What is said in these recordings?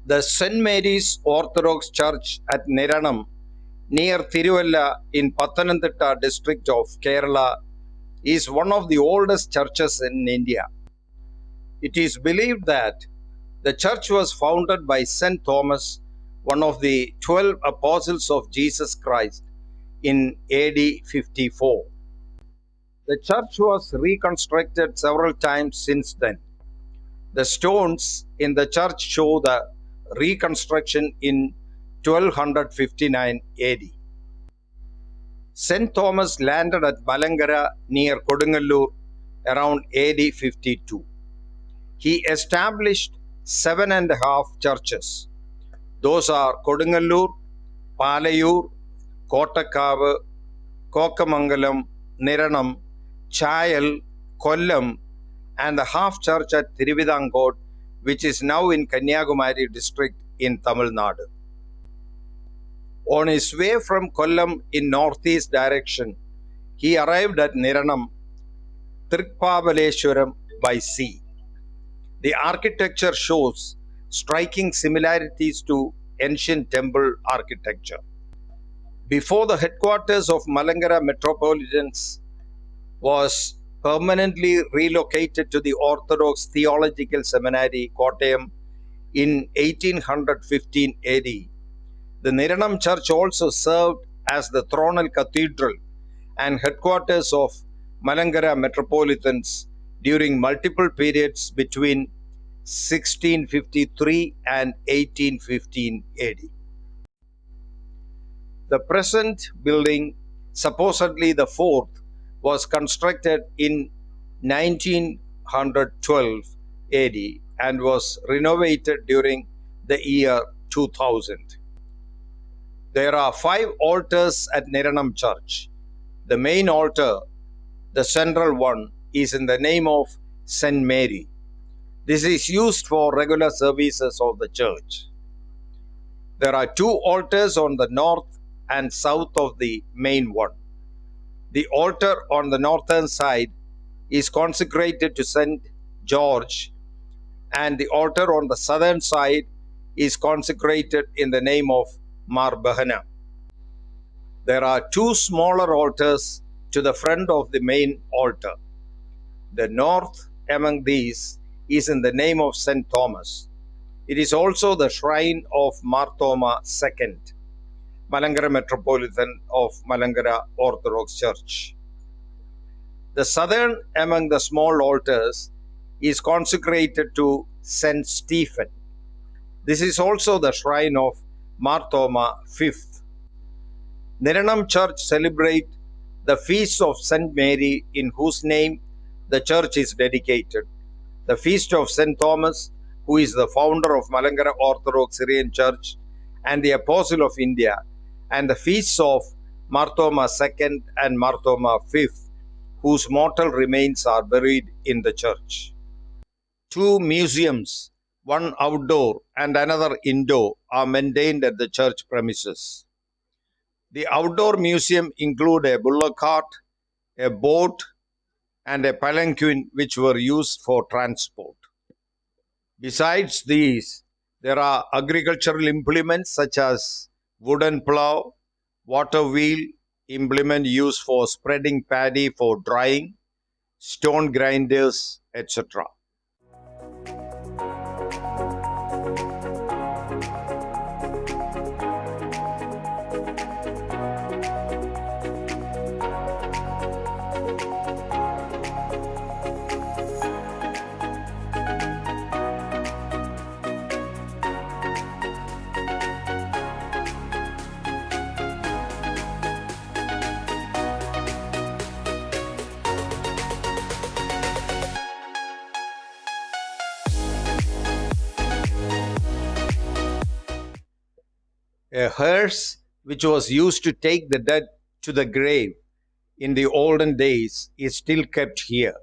The St. Mary's Orthodox Church at Niranam, near Thiruvalla in Pathanamthitta district of Kerala, is one of the oldest churches in India. It is believed that the church was founded by St. Thomas, one of the 12 apostles of Jesus Christ, in AD 54. The church was reconstructed several times since then. The stones in the church show the reconstruction in 1259 AD. St. Thomas landed at Malangara near Kodungallur around AD 52. He established 7.5 churches. Those are Kodungallur, Palayur, Kottakavu, Kokamangalam, Niranam, Chayal, Kollam, and the half church at Thiruvidankot, which is now in Kanyakumari district in Tamil Nadu. On his way from Kollam in northeast direction, he arrived at Niranam, Thirukpavaleswaram by sea. The architecture shows striking similarities to ancient temple architecture. Before the headquarters of Malangara Metropolitans was permanently relocated to the Orthodox Theological Seminary, Kottayam, in 1815 AD. The Niranam Church also served as the thronal cathedral and headquarters of Malangara Metropolitans during multiple periods between 1653 and 1815 AD. The present building, supposedly the fourth, was constructed in 1912 AD and was renovated during the year 2000. There are 5 altars at Niranam Church. The main altar, the central one, is in the name of St. Mary. This is used for regular services of the church. There are 2 altars on the north and south of the main one. The altar on the northern side is consecrated to St. George, and the altar on the southern side is consecrated in the name of Mar Bahana. There are 2 smaller altars to the front of the main altar. The north among these is in the name of St. Thomas. It is also the shrine of Marthoma II, Malangara Metropolitan of Malangara Orthodox Church. The southern among the small altars is consecrated to St. Stephen. This is also the shrine of Marthoma V. Niranam Church celebrate the feast of St. Mary, in whose name the church is dedicated, the feast of St. Thomas, who is the founder of Malangara Orthodox Syrian Church and the Apostle of India, and the feasts of Marthoma II and Marthoma V, whose mortal remains are buried in the church. 2 museums, one outdoor and another indoor, are maintained at the church premises. The outdoor museum include a bullock cart, a boat, and a palanquin which were used for transport. Besides these, there are agricultural implements such as wooden plow, water wheel, implement used for spreading paddy for drying, stone grinders, etc. A hearse, which was used to take the dead to the grave in the olden days, is still kept here.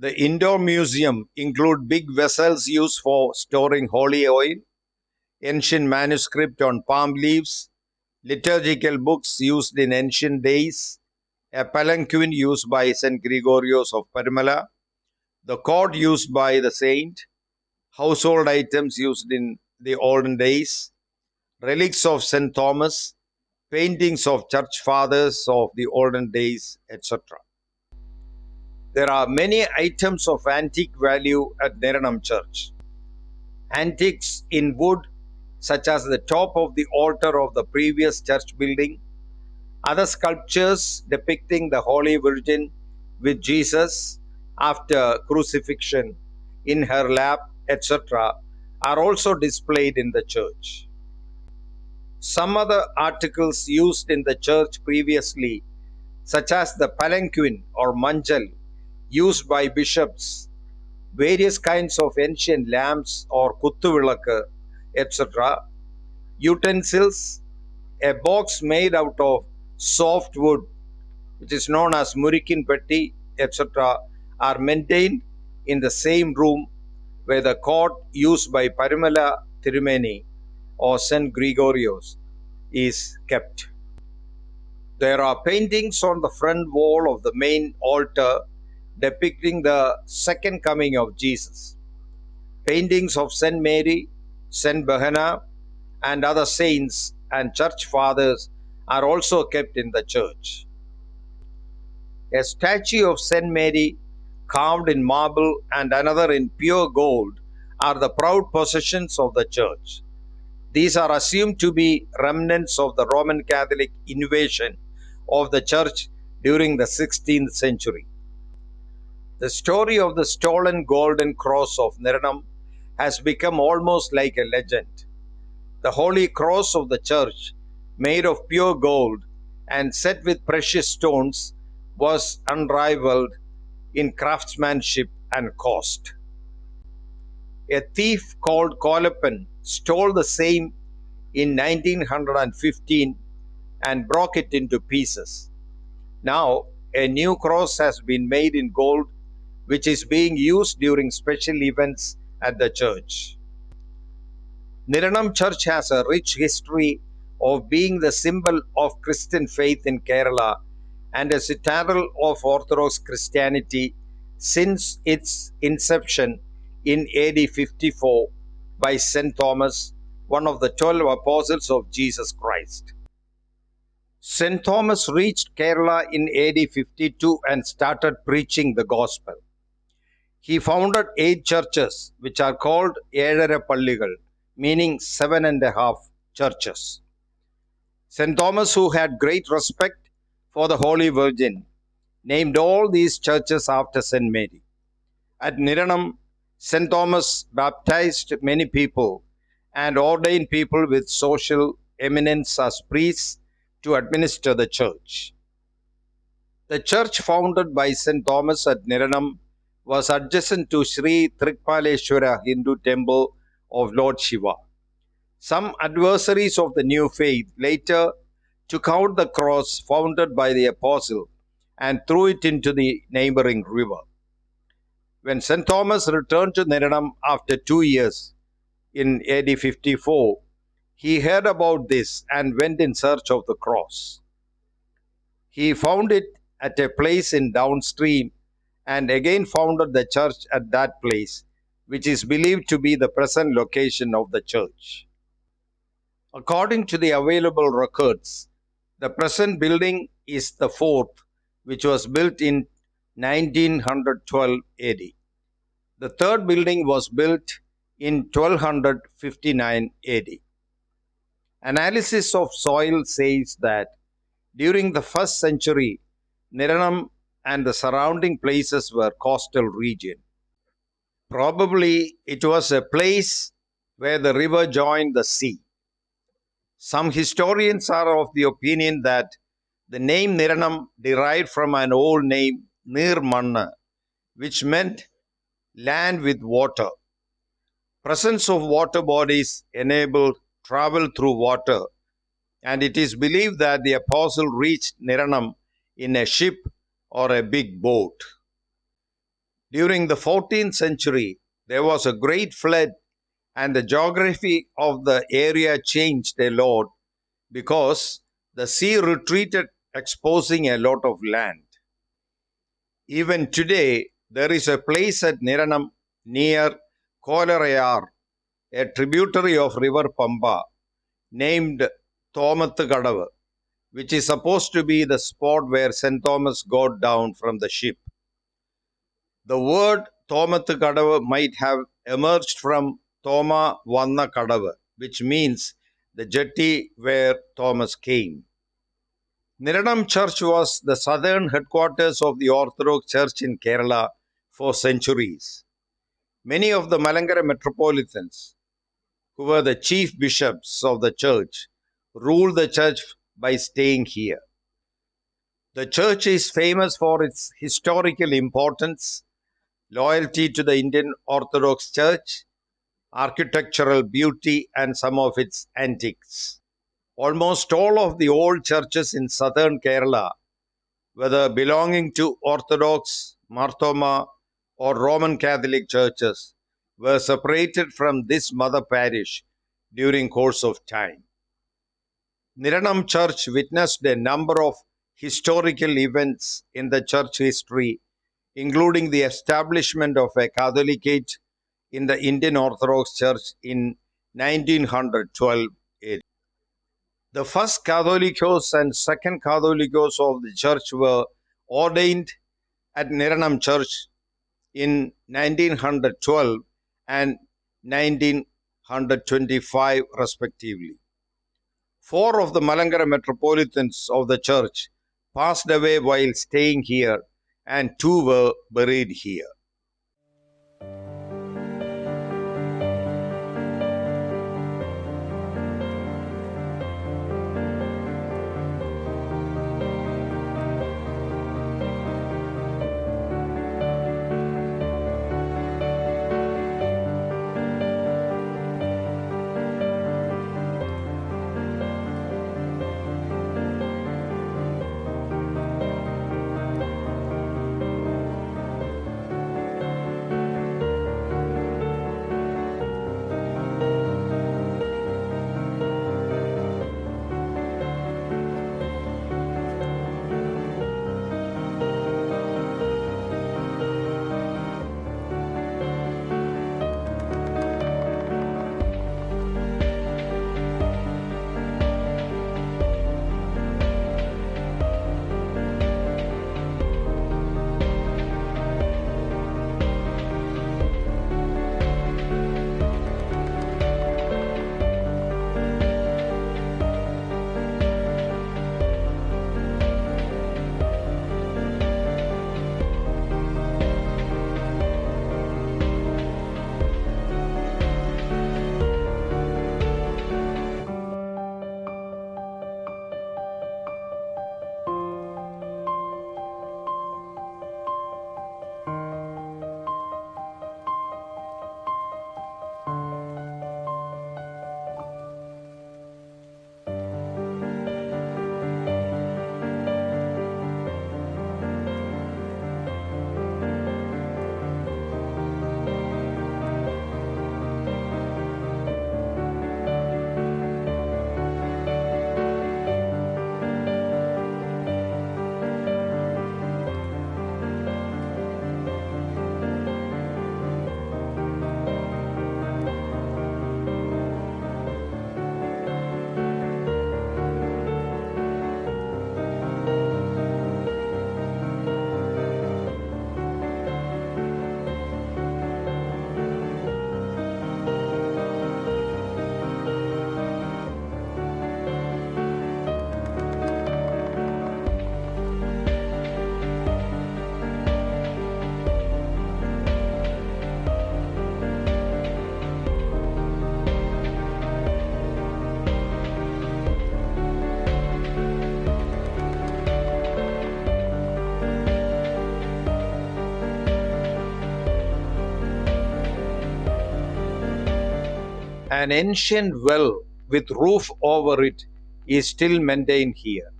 The indoor museum include big vessels used for storing holy oil, ancient manuscript on palm leaves, liturgical books used in ancient days, a palanquin used by St. Gregorios of Parimala, the cord used by the saint, household items used in the olden days, relics of St. Thomas, paintings of church fathers of the olden days, etc. There are many items of antique value at Niranam Church. Antiques in wood, such as the top of the altar of the previous church building, other sculptures depicting the Holy Virgin with Jesus after crucifixion in her lap, etc., are also displayed in the church. Some other articles used in the church previously, such as the palanquin or manjal used by bishops, various kinds of ancient lamps or kuttuvilakku, etc., utensils, a box made out of soft wood, which is known as murikin petti, etc., are maintained in the same room where the cord used by Parimala Tirumeni or St. Gregorios is kept. There are paintings on the front wall of the main altar depicting the second coming of Jesus. Paintings of St. Mary, St. Bahana, and other saints and church fathers are also kept in the church. A statue of St. Mary carved in marble and another in pure gold are the proud possessions of the church. These are assumed to be remnants of the Roman Catholic invasion of the church during the 16th century. The story of the stolen golden cross of Niranam has become almost like a legend. The holy cross of the church, made of pure gold and set with precious stones, was unrivaled in craftsmanship and cost. A thief called Kolapan stole the same in 1915 and broke it into pieces. Now, a new cross has been made in gold, which is being used during special events at the church. Niranam Church has a rich history of being the symbol of Christian faith in Kerala and a citadel of Orthodox Christianity since its inception in AD 54 by St. Thomas, one of the 12 apostles of Jesus Christ. St. Thomas reached Kerala in AD 52 and started preaching the gospel. He founded 8 churches, which are called Ezharappallikal, meaning 7.5 churches. St. Thomas, who had great respect for the Holy Virgin, named all these churches after St. Mary. At Niranam, St. Thomas baptized many people and ordained people with social eminence as priests to administer the church. The church founded by St. Thomas at Niranam was adjacent to Sri Trikpaleshwara Hindu temple of Lord Shiva. Some adversaries of the new faith later took out the cross founded by the apostle and threw it into the neighboring river. When St. Thomas returned to Niranam after 2 years in AD 54, he heard about this and went in search of the cross. He found it at a place in downstream and again founded the church at that place, which is believed to be the present location of the church. According to the available records, the present building is the fourth, which was built in 1912 AD. The third building was built in 1259 AD. Analysis of soil says that during the first century, Niranam and the surrounding places were coastal region. Probably it was a place where the river joined the sea. Some historians are of the opinion that the name Niranam derived from an old name Nirmanna, which meant land with water. Presence of water bodies enabled travel through water, and it is believed that the apostle reached Niranam in a ship or a big boat. During the 14th century, there was a great flood and the geography of the area changed a lot because the sea retreated, exposing a lot of land. Even today, there is a place at Niranam near Kolarayar, a tributary of river Pamba, named Thomathukadavu, which is supposed to be the spot where St. Thomas got down from the ship. The word Thomathukadavu might have emerged from Thoma Vanna Kadavu, which means the jetty where Thomas came. Niranam Church was the southern headquarters of the Orthodox Church in Kerala for centuries. Many of the Malankara metropolitans, who were the chief bishops of the church, ruled the church by staying here. The church is famous for its historical importance, loyalty to the Indian Orthodox Church, architectural beauty, and some of its antiques. Almost all of the old churches in southern Kerala, whether belonging to Orthodox, Marthoma, or Roman Catholic churches, were separated from this mother parish during course of time. Niranam Church witnessed a number of historical events in the church history, including the establishment of a Catholicate in the Indian Orthodox Church in 1912 AD. The first Catholicos and second Catholicos of the church were ordained at Niranam Church in 1912 and 1925 respectively. 4 of the Malankara metropolitans of the church passed away while staying here and 2 were buried here. An ancient well with roof over it is still maintained here.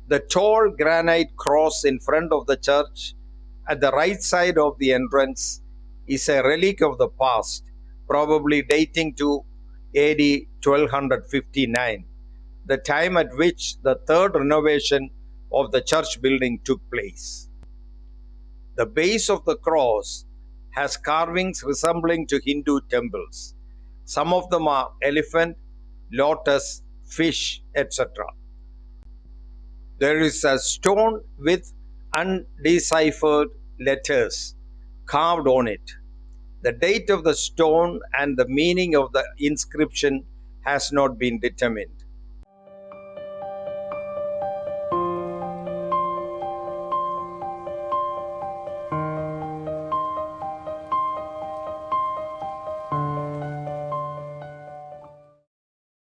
The tall granite cross in front of the church at the right side of the entrance is a relic of the past, probably dating to AD 1259, the time at which the third renovation of the church building took place. The base of the cross has carvings resembling to Hindu temples. Some of them are elephant, lotus, fish, etc. There is a stone with undeciphered letters carved on it. The date of the stone and the meaning of the inscription has not been determined.